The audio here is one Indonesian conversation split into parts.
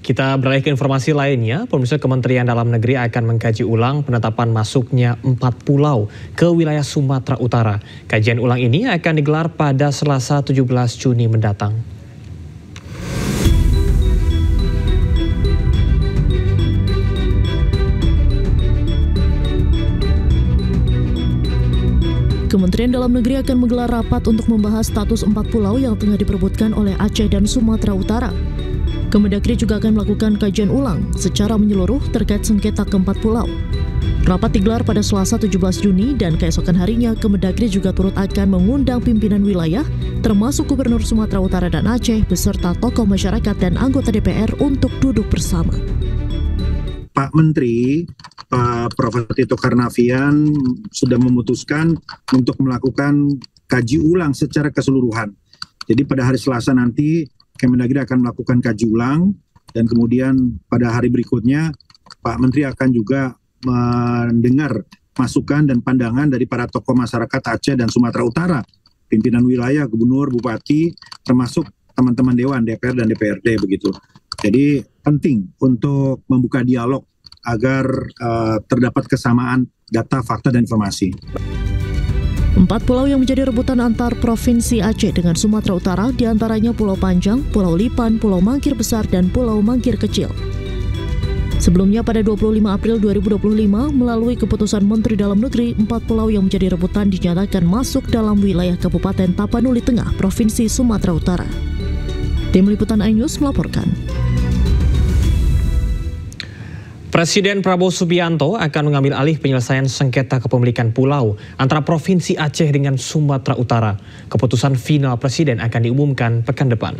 Kita beralih ke informasi lainnya, pemirsa Kementerian Dalam Negeri akan mengkaji ulang penetapan masuknya 4 pulau ke wilayah Sumatera Utara. Kajian ulang ini akan digelar pada Selasa 17 Juni mendatang. Kementerian Dalam Negeri akan menggelar rapat untuk membahas status 4 pulau yang tengah diperebutkan oleh Aceh dan Sumatera Utara. Kemendagri juga akan melakukan kajian ulang secara menyeluruh terkait sengketa ke-4 pulau. Rapat digelar pada Selasa 17 Juni dan keesokan harinya Kemendagri juga turut akan mengundang pimpinan wilayah termasuk Gubernur Sumatera Utara dan Aceh beserta tokoh masyarakat dan anggota DPR untuk duduk bersama. Pak Menteri, Pak Prof. Tito Karnavian sudah memutuskan untuk melakukan kaji ulang secara keseluruhan. Jadi pada hari Selasa nanti Kemendagri akan melakukan kaji ulang dan kemudian pada hari berikutnya Pak Menteri akan juga mendengar masukan dan pandangan dari para tokoh masyarakat Aceh dan Sumatera Utara, pimpinan wilayah, gubernur, bupati, termasuk teman-teman Dewan, DPR dan DPRD begitu. Jadi penting untuk membuka dialog agar terdapat kesamaan data, fakta, dan informasi. 4 pulau yang menjadi rebutan antar Provinsi Aceh dengan Sumatera Utara diantaranya Pulau Panjang, Pulau Lipan, Pulau Mangkir Besar, dan Pulau Mangkir Kecil. Sebelumnya pada 25 April 2025, melalui keputusan Menteri Dalam Negeri, 4 pulau yang menjadi rebutan dinyatakan masuk dalam wilayah Kabupaten Tapanuli Tengah, Provinsi Sumatera Utara. Tim Liputan iNews melaporkan. Presiden Prabowo Subianto akan mengambil alih penyelesaian sengketa kepemilikan pulau antara Provinsi Aceh dengan Sumatera Utara. Keputusan final Presiden akan diumumkan pekan depan.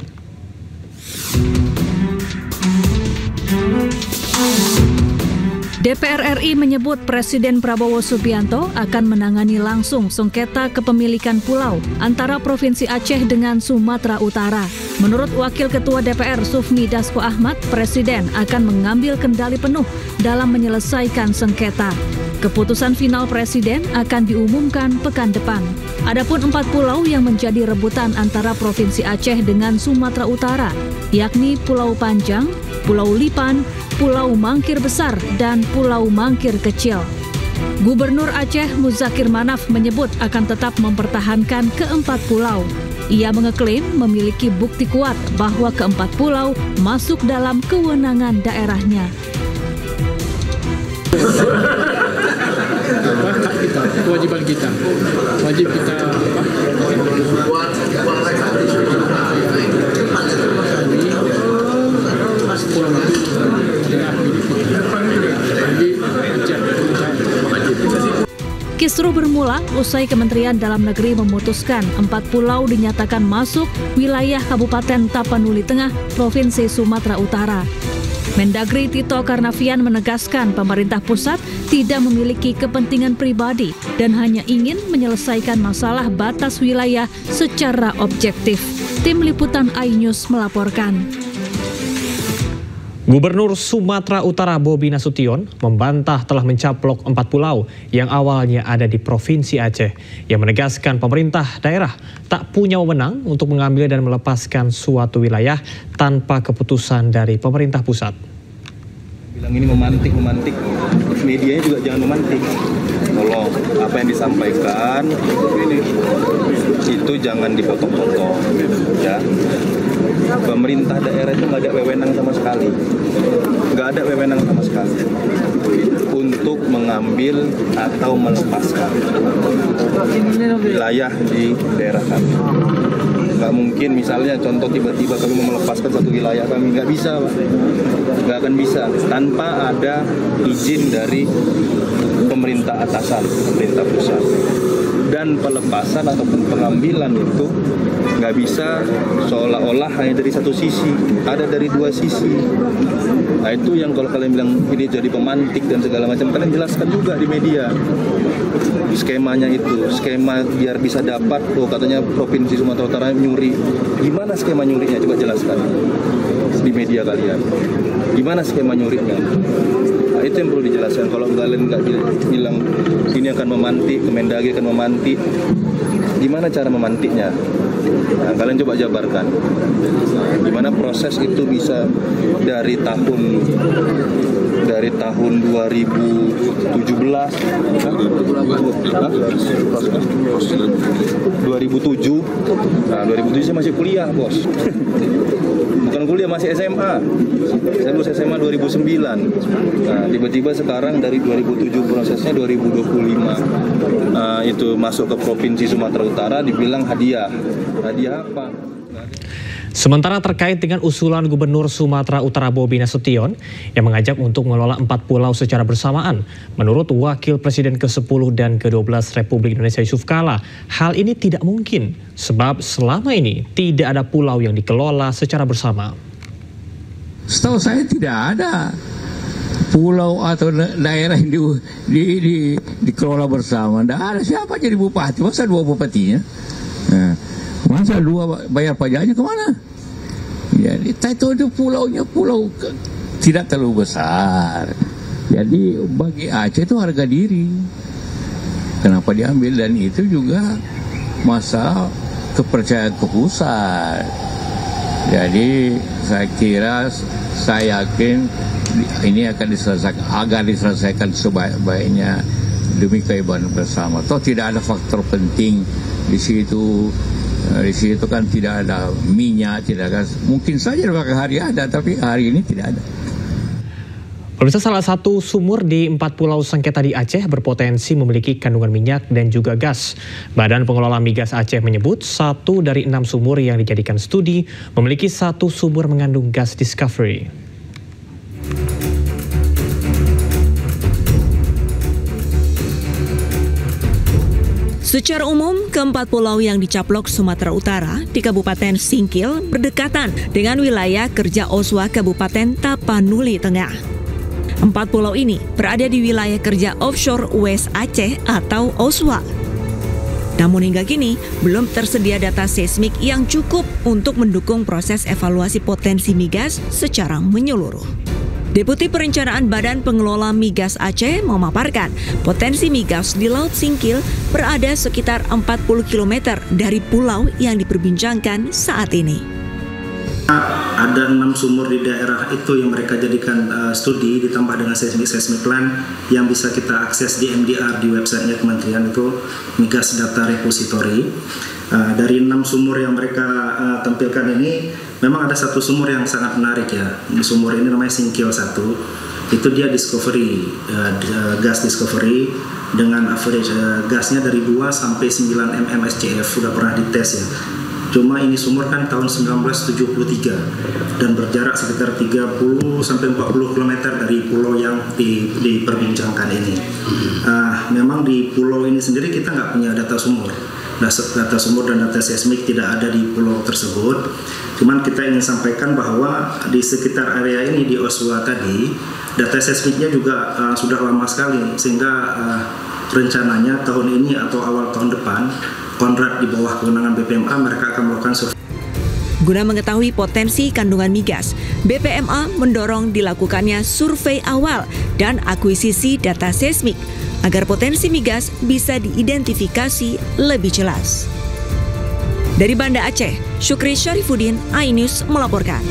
DPR RI menyebut Presiden Prabowo Subianto akan menangani langsung sengketa kepemilikan pulau antara Provinsi Aceh dengan Sumatera Utara. Menurut Wakil Ketua DPR Sufmi Dasko Ahmad, Presiden akan mengambil kendali penuh dalam menyelesaikan sengketa. Keputusan final Presiden akan diumumkan pekan depan. Adapun 4 pulau yang menjadi rebutan antara Provinsi Aceh dengan Sumatera Utara, yakni Pulau Panjang, Pulau Lipan, Pulau Mangkir Besar, dan Pulau Mangkir Kecil. Gubernur Aceh Muzakir Manaf menyebut akan tetap mempertahankan ke-4 pulau. Ia mengeklaim memiliki bukti kuat bahwa ke-4 pulau masuk dalam kewenangan daerahnya. Kewajiban kita, wajib kita Kisruh bermula usai Kementerian Dalam Negeri memutuskan 4 pulau dinyatakan masuk wilayah Kabupaten Tapanuli Tengah, Provinsi Sumatera Utara. Mendagri Tito Karnavian menegaskan pemerintah pusat tidak memiliki kepentingan pribadi dan hanya ingin menyelesaikan masalah batas wilayah secara objektif. Tim Liputan iNews melaporkan. Gubernur Sumatera Utara Bobi Nasution membantah telah mencaplok 4 pulau yang awalnya ada di Provinsi Aceh. Yang menegaskan pemerintah daerah tak punya wewenang untuk mengambil dan melepaskan suatu wilayah tanpa keputusan dari pemerintah pusat. Bilang ini memantik, medianya juga jangan memantik. Tolong, apa yang disampaikan itu jangan dipotong-potong, ya. Pemerintah daerah itu nggak ada wewenang sama sekali, untuk mengambil atau melepaskan wilayah di daerah kami. Nggak mungkin misalnya contoh tiba-tiba kami mau melepaskan satu wilayah kami, nggak bisa, Pak. Nggak akan bisa tanpa ada izin dari pemerintah atasan, pemerintah pusat. Dan pelepasan ataupun pengambilan itu nggak bisa seolah-olah hanya dari satu sisi, ada dari dua sisi. Nah itu yang kalau kalian bilang ini jadi pemantik dan segala macam, kalian jelaskan juga di media. Skemanya itu, skema biar bisa dapat, katanya Provinsi Sumatera Utara nyuri. Gimana skema nyurinya? Coba jelaskan di media kalian. Gimana skema nyurinya? Nah, itu yang perlu dijelaskan. Kalau kalian nggak bilang ini akan memantik, Kemendagri akan memantik, gimana cara memantiknya? Nah, kalian coba jabarkan gimana proses itu bisa dari tahun 2007. Nah, 2007 saya masih kuliah, Bos. Bukan kuliah, masih SMA. Saya lulus SMA 2009. Nah, tiba-tiba sekarang dari 2007 prosesnya 2025 itu masuk ke Provinsi Sumatera Utara, dibilang hadiah. Hadiah apa? Sementara terkait dengan usulan Gubernur Sumatera Utara Bobi Nasution yang mengajak untuk mengelola 4 pulau secara bersamaan, menurut Wakil Presiden ke-10 dan ke-12 Republik Indonesia Yusuf Kala, hal ini tidak mungkin sebab selama ini tidak ada pulau yang dikelola secara bersama. Setahu saya tidak ada pulau atau daerah yang dikelola bersama. Tidak ada, siapa jadi bupati, masa 2 bupatinya? Nah, masa 2 bayar pajaknya kemana? Jadi itu pulaunya pulau tidak terlalu besar. Jadi bagi Aceh itu harga diri. Kenapa diambil? Dan itu juga masalah kepercayaan ke pusat. Jadi saya yakin ini akan diselesaikan, agar diselesaikan sebaik-baiknya demi keibahan bersama. Toh tidak ada faktor penting di situ. Di situ kan tidak ada minyak, tidak ada, mungkin saja beberapa hari ada, tapi hari ini tidak ada. Pemirsa, salah satu sumur di 4 pulau sengketa di Aceh berpotensi memiliki kandungan minyak dan juga gas. Badan Pengelola Migas Aceh menyebut 1 dari 6 sumur yang dijadikan studi memiliki 1 sumur mengandung gas discovery. Secara umum, ke-4 pulau yang dicaplok Sumatera Utara di Kabupaten Singkil berdekatan dengan wilayah kerja OSWA Kabupaten Tapanuli Tengah. 4 pulau ini berada di wilayah kerja offshore West Aceh atau OSWA. Namun hingga kini, belum tersedia data seismik yang cukup untuk mendukung proses evaluasi potensi migas secara menyeluruh. Deputi Perencanaan Badan Pengelola Migas Aceh memaparkan potensi migas di Laut Singkil berada sekitar 40 km dari pulau yang diperbincangkan saat ini. Ada 6 sumur di daerah itu yang mereka jadikan studi ditambah dengan seismic plan yang bisa kita akses di MDR di websitenya Kementerian, itu Migas Data Repository. Dari 6 sumur yang mereka tampilkan ini, memang ada 1 sumur yang sangat menarik ya. Sumur ini namanya Singkil 1. Itu dia discovery, gas discovery dengan average gasnya dari 2 sampai 9 mmSCF, sudah pernah dites ya. Cuma ini sumur kan tahun 1973 dan berjarak sekitar 30 sampai 40 km dari pulau yang diperbincangkan ini. Memang di pulau ini sendiri kita nggak punya data sumur. Data sumur dan data seismik tidak ada di pulau tersebut. Cuman kita ingin sampaikan bahwa di sekitar area ini di OSWA tadi, data seismiknya juga sudah lama sekali, sehingga rencananya tahun ini atau awal tahun depan, kontrak di bawah kewenangan BPMA mereka akan melakukan survei. Guna mengetahui potensi kandungan migas, BPMA mendorong dilakukannya survei awal dan akuisisi data seismik agar potensi migas bisa diidentifikasi lebih jelas. Dari Banda Aceh, Syukri Syarifuddin, iNews melaporkan.